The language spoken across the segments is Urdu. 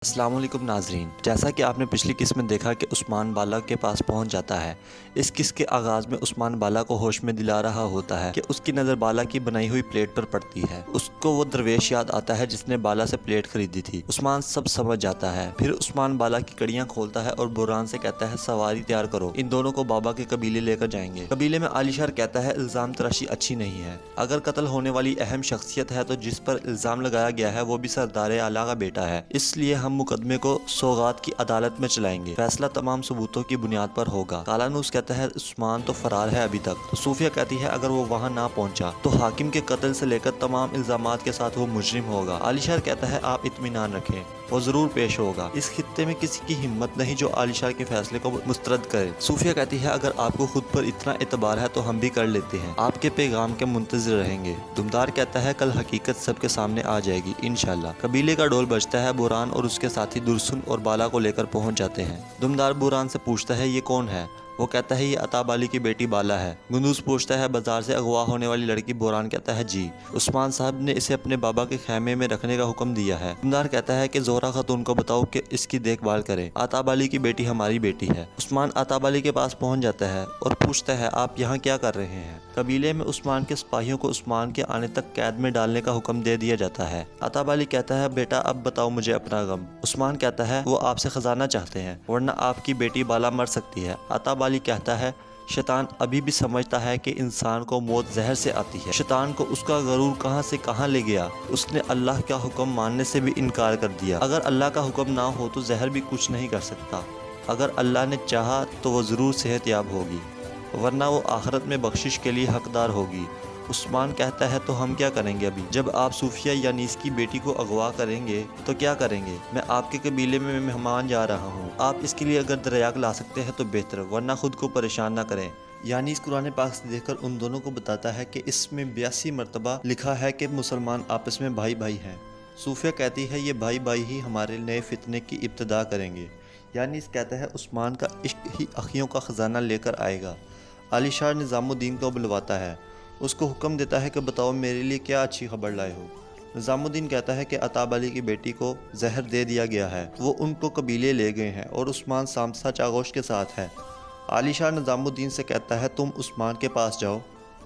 السلام علیکم ناظرین، جیسا کہ آپ نے پچھلی قسط میں دیکھا کہ عثمان بالا کے پاس پہنچ جاتا ہے۔ اس قسط کے آغاز میں عثمان بالا کو ہوش میں دلا رہا ہوتا ہے کہ اس کی نظر بالا کی بنائی ہوئی پلیٹ پر پڑتی ہے۔ اس کو وہ درویش یاد آتا ہے جس نے بالا سے پلیٹ خریدی تھی۔ عثمان سب سمجھ جاتا ہے۔ پھر عثمان بالا کی کڑیاں کھولتا ہے اور بوران سے کہتا ہے سواری تیار کرو، ان دونوں کو بابا کے قبیلے لے کر جائیں گے۔ قبیلے میں علی شار کہتا ہے الزام تراشی اچھی نہیں ہے۔ اگر قتل ہونے والی اہم شخصیت ہے تو جس پر الزام لگایا گیا ہے وہ بھی سردار اعلیٰ کا بیٹا ہے، اس لیے ہم مقدمے کو سوغات کی عدالت میں چلائیں گے، فیصلہ تمام ثبوتوں کی بنیاد پر ہوگا۔ کالانوس کہتا ہے عثمان تو فرار ہے ابھی تک، تو صوفیہ کہتی ہے اگر وہ وہاں نہ پہنچا تو حاکم کے قتل سے لے کر تمام الزامات کے ساتھ وہ مجرم ہوگا۔ علی شار کہتا ہے آپ اطمینان رکھیں، وہ ضرور پیش ہوگا۔ اس خطے میں کسی کی ہمت نہیں جو علی شار کے فیصلے کو مسترد کرے۔ صوفیہ کہتی ہے اگر آپ کو خود پر اتنا اعتبار ہے تو ہم بھی کر لیتے ہیں، آپ کے پیغام کے منتظر رہیں گے۔ دمدار کہتا ہے کل حقیقت سب کے سامنے آ جائے گی انشاءاللہ۔ قبیلے کا ڈول بجتا ہے۔ بوران اور اس کے ساتھی درسن اور بالا کو لے کر پہنچ جاتے ہیں۔ دمدار بوران سے پوچھتا ہے یہ کون ہے؟ وہ کہتا ہے یہ عطا بالی کی بیٹی بالا ہے۔ گندوز پوچھتا ہے بازار سے اغوا ہونے والی لڑکی؟ بوران کہتا ہے جی، عثمان صاحب نے اسے اپنے بابا کے خیمے میں رکھنے کا حکم دیا ہے۔ دمدار کہتا ہے کہ زہرا خاتون کو بتاؤ کہ اس کی دیکھ بھال کرے، عطا بالی کی بیٹی ہماری بیٹی ہے۔ عثمان عطا بالی کے پاس پہنچ جاتا ہے اور پوچھتا ہے آپ یہاں کیا کر رہے ہیں؟ قبیلے میں عثمان کے سپاہیوں کو عثمان کے آنے تک قید میں ڈالنے کا حکم دے دیا جاتا ہے۔ عطا بالی کہتا ہے بیٹا اب بتاؤ مجھے اپنا غم۔ عثمان کہتا ہے وہ آپ سے خزانہ چاہتے ہیں ورنہ آپ کی بیٹی بالا مر سکتی ہے۔ عطا بالی کہتا ہے شیطان ابھی بھی سمجھتا ہے کہ انسان کو موت زہر سے آتی ہے۔ شیطان کو اس کا غرور کہاں سے کہاں لے گیا، اس نے اللہ کا حکم ماننے سے بھی انکار کر دیا۔ اگر اللہ کا حکم نہ ہو تو زہر بھی کچھ نہیں کر سکتا، اگر اللہ نے چاہا تو وہ ضرور صحت یاب ہوگی، ورنہ وہ آخرت میں بخشش کے لیے حقدار ہوگی۔ عثمان کہتا ہے تو ہم کیا کریں گے ابھی؟ جب آپ صوفیہ یعنی اس کی بیٹی کو اغوا کریں گے تو کیا کریں گے؟ میں آپ کے قبیلے میں مہمان جا رہا ہوں، آپ اس کے لیے اگر دریاغ لا سکتے ہیں تو بہتر، ورنہ خود کو پریشان نہ کریں۔ یعنی اس قرآن پاک سے دیکھ کر ان دونوں کو بتاتا ہے کہ اس میں 82 مرتبہ لکھا ہے کہ مسلمان آپس میں بھائی بھائی ہیں۔ صوفیہ کہتی ہے یہ بھائی بھائی ہی ہمارے نئے فتنے کی ابتدا کریں گے۔ یعنی اس کہتا ہے عثمان کا عشق ہی اخیوں کا خزانہ لے کر آئے گا۔ علی شار نظام الدین کو بلواتا ہے، اس کو حکم دیتا ہے کہ بتاؤ میرے لیے کیا اچھی خبر لائے ہو۔ نظام الدین کہتا ہے کہ عطا بالی کی بیٹی کو زہر دے دیا گیا ہے، وہ ان کو قبیلے لے گئے ہیں اور عثمان سامسا چاغوش کے ساتھ ہے۔ علی شار نظام الدین سے کہتا ہے تم عثمان کے پاس جاؤ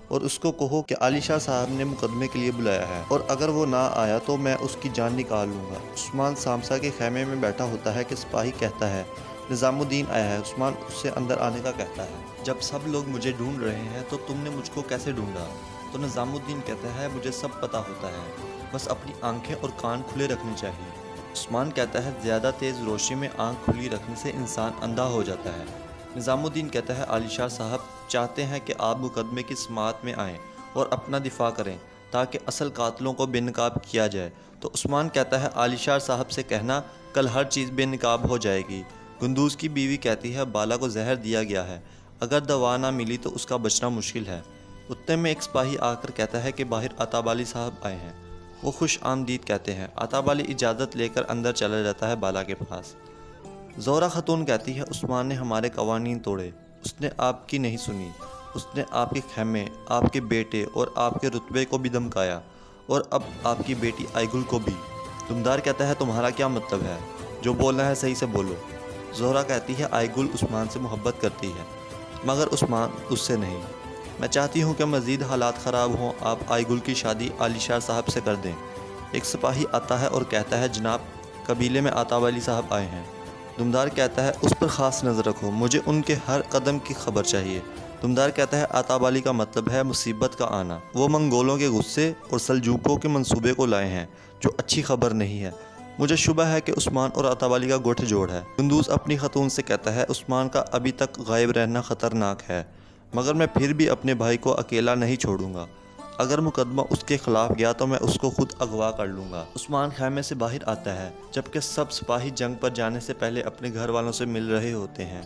اور اس کو کہو کہ علی شاہ صاحب نے مقدمے کے لیے بلایا ہے اور اگر وہ نہ آیا تو میں اس کی جان نکال لوں گا۔ عثمان سامسا کے خیمے میں بیٹھا ہوتا ہے کہ سپاہی کہتا ہے نظام الدین آیا ہے۔ عثمان اس سے اندر آنے کا کہتا ہے جب سب لوگ مجھے ڈھونڈ رہے ہیں تو تم نے مجھ کو کیسے ڈھونڈا؟ تو نظام الدین کہتا ہے مجھے سب پتہ ہوتا ہے، بس اپنی آنکھیں اور کان کھلے رکھنے چاہیے۔ عثمان کہتا ہے زیادہ تیز روشنی میں آنکھ کھلی رکھنے سے انسان اندھا ہو جاتا ہے۔ نظام الدین کہتا ہے علی شاہ صاحب چاہتے ہیں کہ آپ مقدمے کی سماعت میں آئیں اور اپنا دفاع کریں تاکہ اصل قاتلوں کو بے نقاب کیا جائے۔ تو عثمان کہتا ہے علی شاہ صاحب سے کہنا کل ہر چیز بے نقاب ہو جائے گی۔ گندوز کی بیوی کہتی ہے بالا کو زہر دیا گیا ہے، اگر دوا نہ ملی تو اس کا بچنا مشکل ہے۔ اتنے میں ایک سپاہی آ کر کہتا ہے کہ باہر عطا بالی صاحب آئے ہیں۔ وہ خوش آمدید کہتے ہیں۔ عطا بالی اجازت لے کر اندر چلا جاتا ہے بالا کے پاس۔ زہرا خاتون کہتی ہے عثمان نے ہمارے قوانین توڑے، اس نے آپ کی نہیں سنی، اس نے آپ کے خیمے، آپ کے بیٹے اور آپ کے رتبے کو بھی دھمکایا اور اب آپ کی بیٹی آئی گل کو بھی۔ دمدار کہتا ہے تمہارا کیا مطلب ہے؟ جو بولنا ہے صحیح سے بولو۔ زہرا کہتی ہے آئی گل عثمان سے محبت کرتی ہے مگر عثمان اس سے نہیں۔ میں چاہتی ہوں کہ مزید حالات خراب ہوں، آپ آئی گل کی شادی علی شاہ صاحب سے کر دیں۔ ایک سپاہی آتا ہے اور کہتا ہے جناب قبیلے میں عطا بالی صاحب آئے ہیں۔ دمدار کہتا ہے اس پر خاص نظر رکھو، مجھے ان کے ہر قدم کی خبر چاہیے۔ دمدار کہتا ہے عطا بالی کا مطلب ہے مصیبت کا آنا، وہ منگولوں کے غصے اور سلجوقوں کے منصوبے کو لائے ہیں جو اچھی خبر نہیں ہے۔ مجھے شبہ ہے کہ عثمان اور عطا بالی کا گٹھ جوڑ ہے۔ گندوز اپنی خاتون سے کہتا ہے عثمان کا ابھی تک غائب رہنا خطرناک ہے مگر میں پھر بھی اپنے بھائی کو اکیلا نہیں چھوڑوں گا، اگر مقدمہ اس کے خلاف گیا تو میں اس کو خود اغوا کر لوں گا۔ عثمان خیمے سے باہر آتا ہے جبکہ سب سپاہی جنگ پر جانے سے پہلے اپنے گھر والوں سے مل رہے ہوتے ہیں۔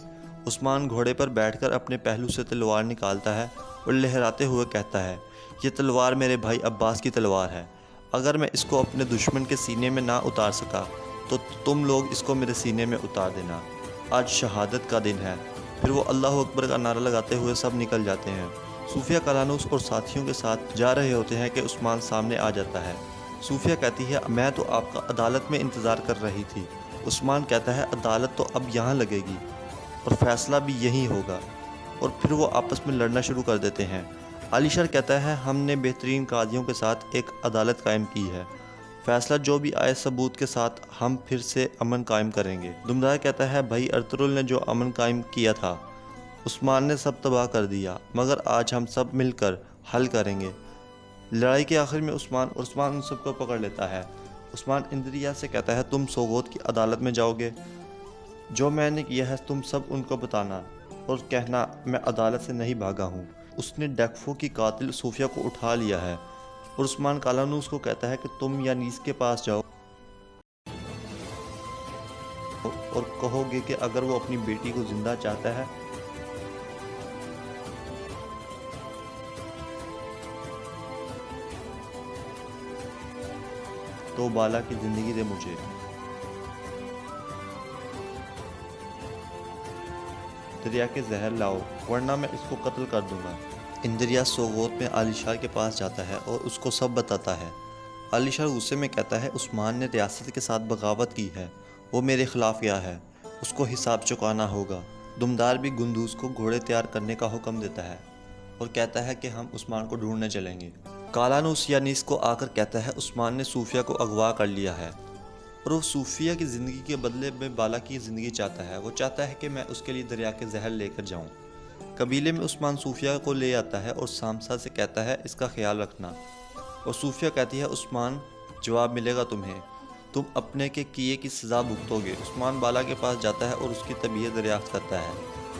عثمان گھوڑے پر بیٹھ کر اپنے پہلو سے تلوار نکالتا ہے اور لہراتے ہوئے کہتا ہے یہ تلوار میرے بھائی عباس کی تلوار ہے، اگر میں اس کو اپنے دشمن کے سینے میں نہ اتار سکا تو تم لوگ اس کو میرے سینے میں اتار دینا۔ آج شہادت کا دن ہے۔ پھر وہ اللہ اکبر کا نعرہ لگاتے ہوئے سب نکل جاتے ہیں۔ صوفیہ کالانوس اور ساتھیوں کے ساتھ جا رہے ہوتے ہیں کہ عثمان سامنے آ جاتا ہے۔ صوفیہ کہتی ہے میں تو آپ کا عدالت میں انتظار کر رہی تھی، عثمان کہتا ہے عدالت تو اب یہاں لگے گی اور فیصلہ بھی یہی ہوگا، اور پھر وہ آپس میں لڑنا شروع کر دیتے ہیں۔ علی شیر کہتا ہے ہم نے بہترین قاضیوں کے ساتھ ایک عدالت قائم کی ہے، فیصلہ جو بھی آئے ثبوت کے ساتھ ہم پھر سے امن قائم کریں گے۔ دمدار کہتا ہے بھائی ارطغرل نے جو امن قائم کیا تھا عثمان نے سب تباہ کر دیا، مگر آج ہم سب مل کر حل کریں گے۔ لڑائی کے آخر میں عثمان ان سب کو پکڑ لیتا ہے۔ عثمان اندریا سے کہتا ہے تم سوغوت کی عدالت میں جاؤ گے، جو میں نے کیا ہے تم سب ان کو بتانا اور کہنا میں عدالت سے نہیں بھاگا ہوں، اس نے ڈیکفو کی قاتل صوفیہ کو اٹھا لیا ہے۔ اور عثمان کالانوس کو کہتا ہے کہ تم یانیس کے پاس جاؤ اور کہو گے کہ اگر وہ اپنی بیٹی کو زندہ چاہتا ہے تو بالا کی زندگی دے مجھے، دریا کے زہر لاؤ ورنہ میں اس کو قتل کر دوں گا۔ اندریا سوغوت میں علی شیر کے پاس جاتا ہے اور اس کو سب بتاتا ہے۔ علی شیر غصے میں کہتا ہے عثمان نے ریاست کے ساتھ بغاوت کی ہے، وہ میرے خلاف گیا ہے، اس کو حساب چکانا ہوگا۔ دمدار بھی گندوز کو گھوڑے تیار کرنے کا حکم دیتا ہے اور کہتا ہے کہ ہم عثمان کو ڈھونڈنے چلیں گے۔ کالانوس یانیس کو آ کر کہتا ہے عثمان نے صوفیہ کو اغوا کر لیا ہے اور وہ صوفیہ کی زندگی کے بدلے میں بالا کی زندگی چاہتا ہے۔ وہ چاہتا ہے کہ میں اس کے لیے دریا کے زہر لے کر جاؤں۔ قبیلے میں عثمان صوفیہ کو لے آتا ہے اور سامسا سے کہتا ہے اس کا خیال رکھنا، اور صوفیہ کہتی ہے عثمان جواب ملے گا تمہیں، تم اپنے کے کیے کی سزا بھگتو گے۔ عثمان بالا کے پاس جاتا ہے اور اس کی طبیعت دریافت کرتا ہے۔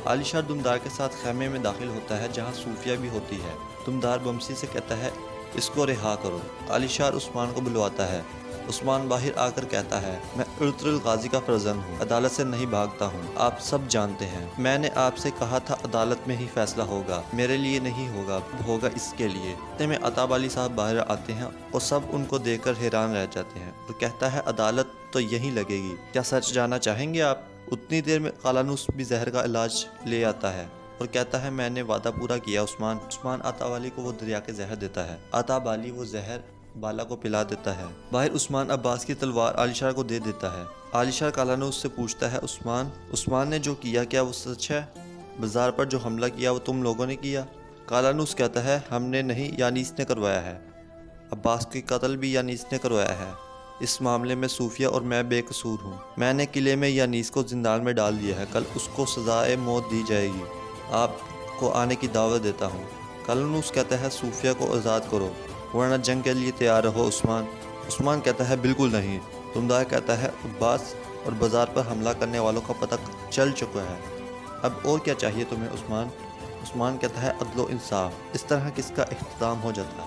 علی شیر دمدار کے ساتھ خیمے میں داخل ہوتا ہے جہاں صوفیہ بھی ہوتی ہے۔ دمدار بمسی سے کہتا ہے اس کو رہا کرو۔ علی شیر عثمان کو بلواتا ہے۔ عثمان باہر آ کر کہتا ہے میں ارطغرل غازی کا فرزند ہوں، عدالت سے نہیں بھاگتا ہوں، آپ سب جانتے ہیں، میں نے آپ سے کہا تھا عدالت میں ہی فیصلہ ہوگا، میرے لیے نہیں ہوگا، ہوگا اس کے لیے۔ اتنے میں عطاب علی صاحب باہر آتے ہیں اور سب ان کو دیکھ کر حیران رہ جاتے ہیں اور کہتا ہے عدالت تو یہیں لگے گی، کیا سچ جاننا چاہیں گے آپ؟ اتنی دیر میں کالانوس بھی زہر کا علاج لے آتا ہے اور کہتا ہے میں نے وعدہ پورا کیا عثمان۔ عطاب علی کو وہ دریا کے زہر دیتا ہے۔ عطاب علی وہ زہر بالا کو پلا دیتا ہے۔ باہر عثمان عباس کی تلوار علی شیر کو دے دیتا ہے۔ علی شیر کالانوس سے پوچھتا ہے عثمان نے جو کیا کیا وہ سچ ہے؟ بازار پر جو حملہ کیا وہ تم لوگوں نے کیا؟ کالانوس کہتا ہے ہم نے نہیں، یانیس نے کروایا ہے، عباس کی قتل بھی یانیس نے کروایا ہے، اس معاملے میں صوفیہ اور میں بے قصور ہوں، میں نے قلعے میں یانیس کو زندان میں ڈال دیا ہے، کل اس کو سزائے موت دی جائے گی، آپ کو آنے کی دعوت دیتا ہوں۔ کالانوس کہتا ہے صوفیہ کو آزاد کرو ورنہ جنگ کے لیے تیار رہو عثمان کہتا ہے بالکل نہیں۔ دمدار کہتا ہے عباس اور بازار پر حملہ کرنے والوں کا پتہ چل چکا ہے، اب اور کیا چاہیے تمہیں عثمان کہتا ہے عدل و انصاف۔ اس طرح کس کا اختتام ہو جاتا ہے۔